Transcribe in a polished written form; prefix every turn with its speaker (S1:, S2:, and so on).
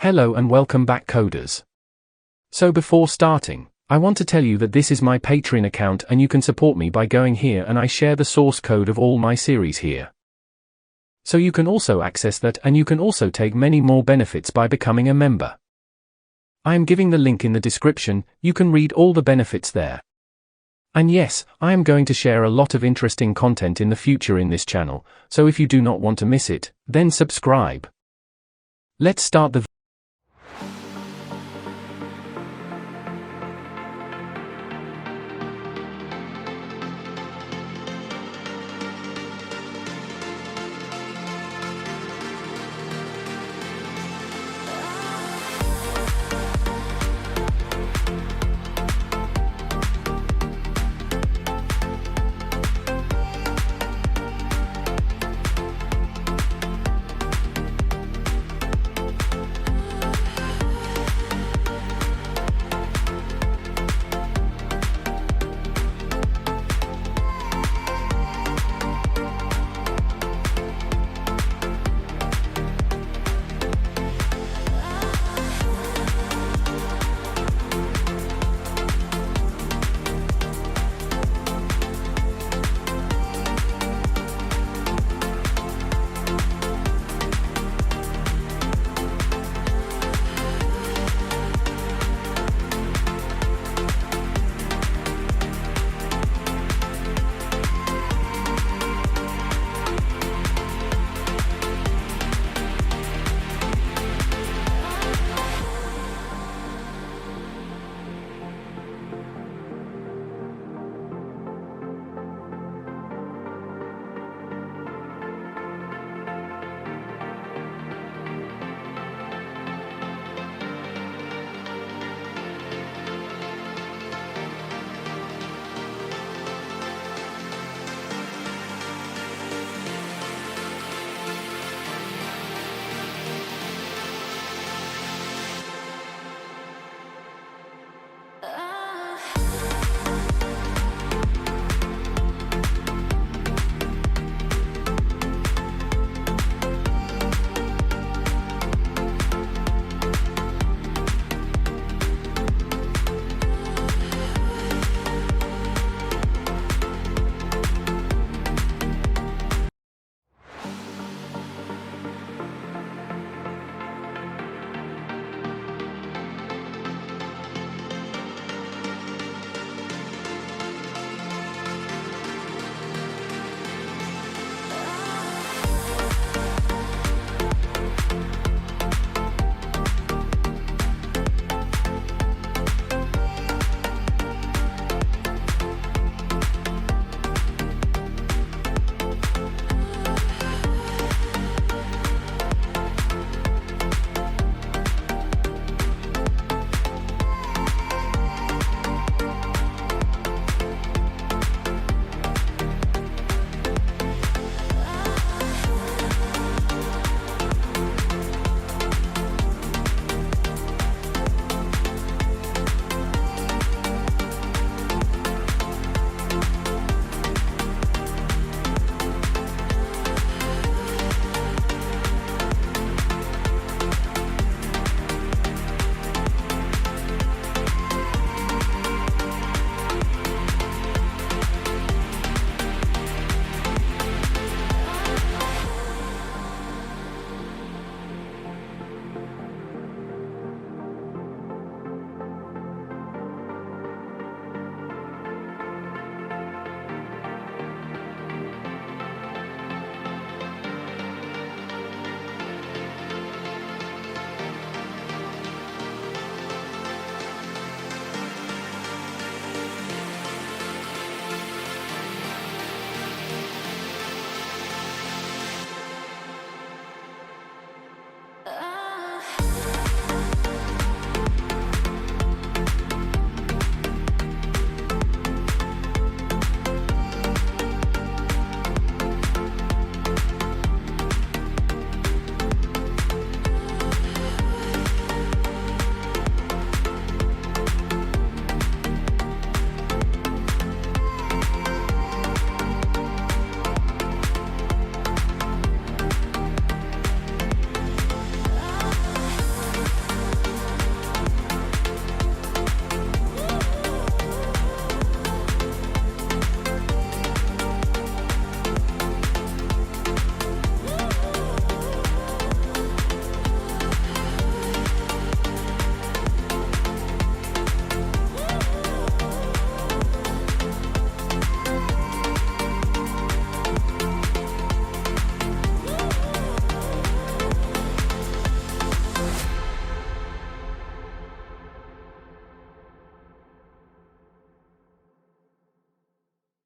S1: Hello and welcome back, coders. So before starting, I want to tell you that this is my Patreon account and you can support me by going here, and I share the source code of all my series here. So you can also access that, and you can also take many more benefits by becoming a member. I am giving the link in the description. You can read all the benefits there. And yes, I am going to share a lot of interesting content in the future in this channel, so if you do not want to miss it, then subscribe. Let's start the